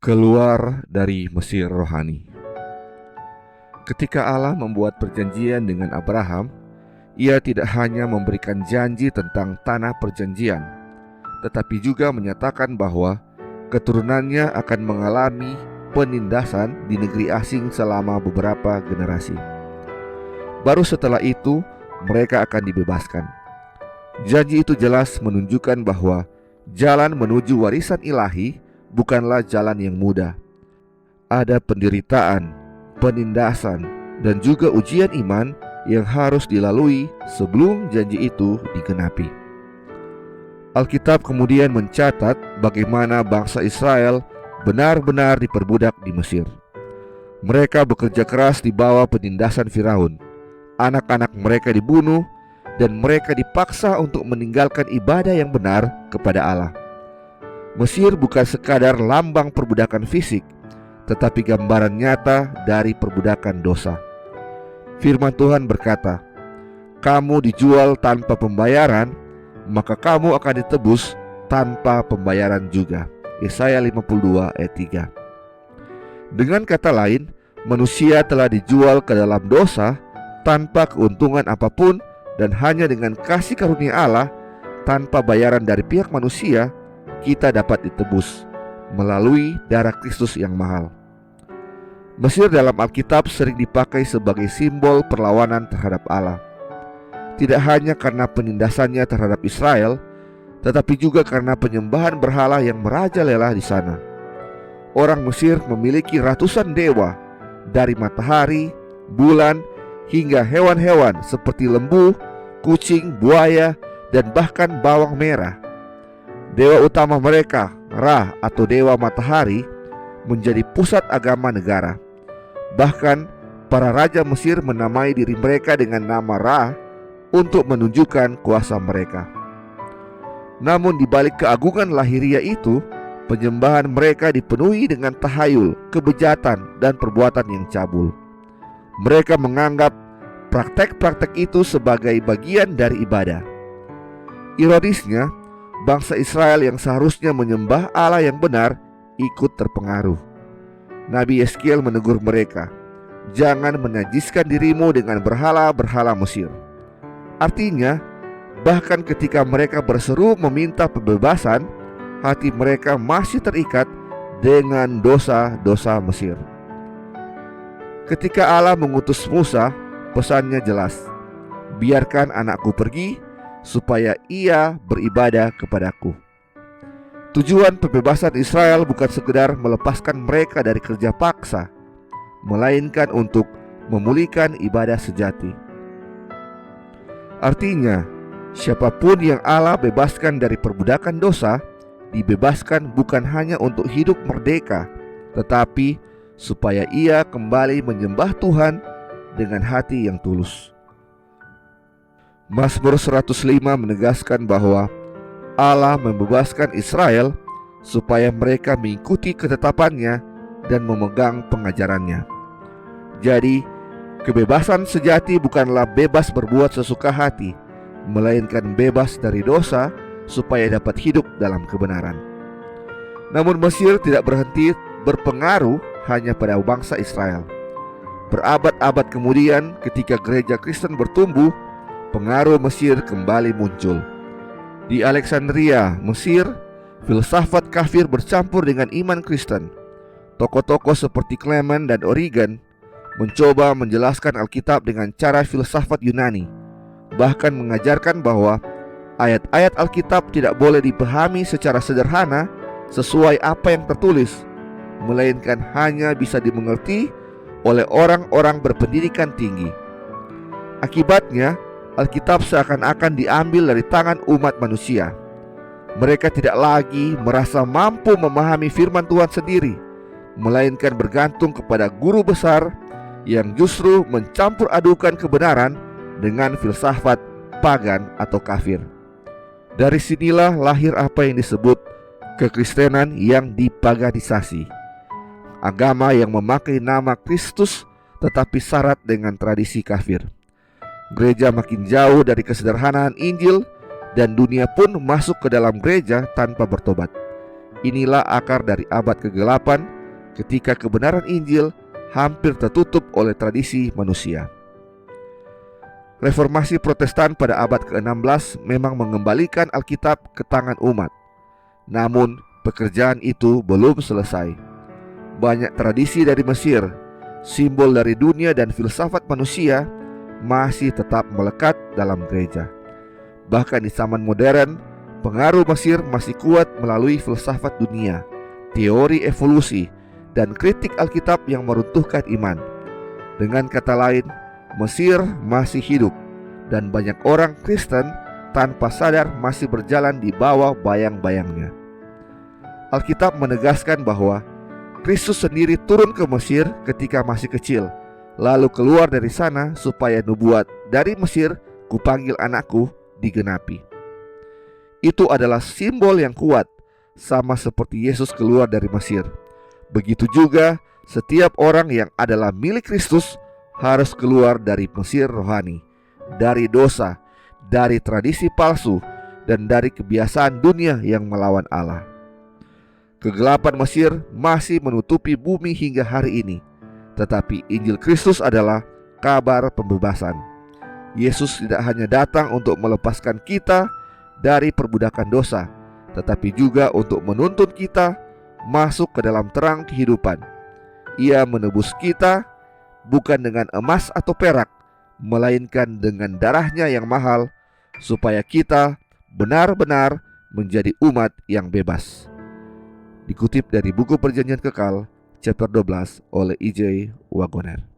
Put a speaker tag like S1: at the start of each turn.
S1: Keluar dari Mesir rohani. Ketika Allah membuat perjanjian dengan Abraham, Ia tidak hanya memberikan janji tentang tanah perjanjian, tetapi juga menyatakan bahwa keturunannya akan mengalami penindasan di negeri asing selama beberapa generasi. Baru setelah itu, mereka akan dibebaskan. Janji itu jelas menunjukkan bahwa jalan menuju warisan ilahi bukanlah jalan yang mudah. Ada penderitaan, penindasan, dan juga ujian iman yang harus dilalui sebelum janji itu digenapi. Alkitab kemudian mencatat bagaimana bangsa Israel benar-benar diperbudak di Mesir. Mereka bekerja keras di bawah penindasan Firaun. Anak-anak mereka dibunuh dan mereka dipaksa untuk meninggalkan ibadah yang benar kepada Allah. Mesir bukan sekadar lambang perbudakan fisik, tetapi gambaran nyata dari perbudakan dosa. Firman Tuhan berkata, "Kamu dijual tanpa pembayaran, maka kamu akan ditebus tanpa pembayaran juga." Yesaya 52 ayat 3. Dengan kata lain, manusia telah dijual ke dalam dosa tanpa keuntungan apapun, dan hanya dengan kasih karunia Allah tanpa bayaran dari pihak manusia, kita dapat ditebus melalui darah Kristus yang mahal. Mesir dalam Alkitab sering dipakai sebagai simbol perlawanan terhadap Allah. Tidak hanya karena penindasannya terhadap Israel, tetapi juga karena penyembahan berhala yang merajalela di sana. Orang Mesir memiliki ratusan dewa, dari matahari, bulan, hingga hewan-hewan seperti lembu, kucing, buaya, dan bahkan bawang merah. Dewa utama mereka, Ra atau dewa matahari, menjadi pusat agama negara. Bahkan para raja Mesir menamai diri mereka dengan nama Ra untuk menunjukkan kuasa mereka. Namun di balik keagungan lahiriah itu, penyembahan mereka dipenuhi dengan tahayul, kebejatan, dan perbuatan yang cabul. Mereka menganggap praktek-praktek itu sebagai bagian dari ibadah. Ironisnya, bangsa Israel yang seharusnya menyembah Allah yang benar ikut terpengaruh. Nabi Yeskiel menegur mereka, "Jangan menajiskan dirimu dengan berhala-berhala Mesir." Artinya, bahkan ketika mereka berseru meminta pembebasan, hati mereka masih terikat dengan dosa-dosa Mesir. Ketika Allah mengutus Musa, pesannya jelas, "Biarkan anakku pergi supaya ia beribadah kepadaku." Tujuan pembebasan Israel bukan sekedar melepaskan mereka dari kerja paksa, melainkan untuk memulihkan ibadah sejati. Artinya, siapapun yang Allah bebaskan dari perbudakan dosa, dibebaskan bukan hanya untuk hidup merdeka, tetapi supaya ia kembali menyembah Tuhan dengan hati yang tulus. Mazmur 105 menegaskan bahwa Allah membebaskan Israel supaya mereka mengikuti ketetapannya dan memegang pengajarannya. Jadi, kebebasan sejati bukanlah bebas berbuat sesuka hati, melainkan bebas dari dosa supaya dapat hidup dalam kebenaran. Namun Mesir tidak berhenti berpengaruh hanya pada bangsa Israel. Berabad-abad kemudian, ketika gereja Kristen bertumbuh, pengaruh Mesir kembali muncul. Di Alexandria, Mesir, filsafat kafir bercampur dengan iman Kristen. Tokoh-tokoh seperti Clement dan Origen mencoba menjelaskan Alkitab dengan cara filsafat Yunani, bahkan mengajarkan bahwa ayat-ayat Alkitab tidak boleh dipahami secara sederhana sesuai apa yang tertulis, melainkan hanya bisa dimengerti oleh orang-orang berpendidikan tinggi. Akibatnya, Alkitab seakan-akan diambil dari tangan umat manusia. Mereka tidak lagi merasa mampu memahami firman Tuhan sendiri, melainkan bergantung kepada guru besar yang justru mencampur adukan kebenaran dengan filsafat pagan atau kafir. Dari sinilah lahir apa yang disebut kekristenan yang dipaganisasi. Agama yang memakai nama Kristus tetapi syarat dengan tradisi kafir. Gereja makin jauh dari kesederhanaan Injil, dan dunia pun masuk ke dalam gereja tanpa bertobat. Inilah akar dari abad kegelapan ketika kebenaran Injil hampir tertutup oleh tradisi manusia. Reformasi Protestan pada abad ke-16 memang mengembalikan Alkitab ke tangan umat. Namun, pekerjaan itu belum selesai. Banyak tradisi dari Mesir, simbol dari dunia dan filsafat manusia, masih tetap melekat dalam gereja. Bahkan di zaman modern, pengaruh Mesir masih kuat melalui filsafat dunia, teori evolusi, dan kritik Alkitab yang meruntuhkan iman. Dengan kata lain, Mesir masih hidup, dan banyak orang Kristen tanpa sadar masih berjalan di bawah bayang-bayangnya. Alkitab menegaskan bahwa Kristus sendiri turun ke Mesir ketika masih kecil, lalu keluar dari sana supaya nubuat dari Mesir, "Kupanggil anakku," digenapi. Itu adalah simbol yang kuat, sama seperti Yesus keluar dari Mesir. Begitu juga setiap orang yang adalah milik Kristus harus keluar dari Mesir rohani, dari dosa, dari tradisi palsu, dan dari kebiasaan dunia yang melawan Allah. Kegelapan Mesir masih menutupi bumi hingga hari ini, tetapi Injil Kristus adalah kabar pembebasan. Yesus tidak hanya datang untuk melepaskan kita dari perbudakan dosa, tetapi juga untuk menuntun kita masuk ke dalam terang kehidupan. Ia menebus kita bukan dengan emas atau perak, melainkan dengan darahnya yang mahal, supaya kita benar-benar menjadi umat yang bebas. Dikutip dari buku Perjanjian Kekal, chapter 12 oleh E.J. Wagoner.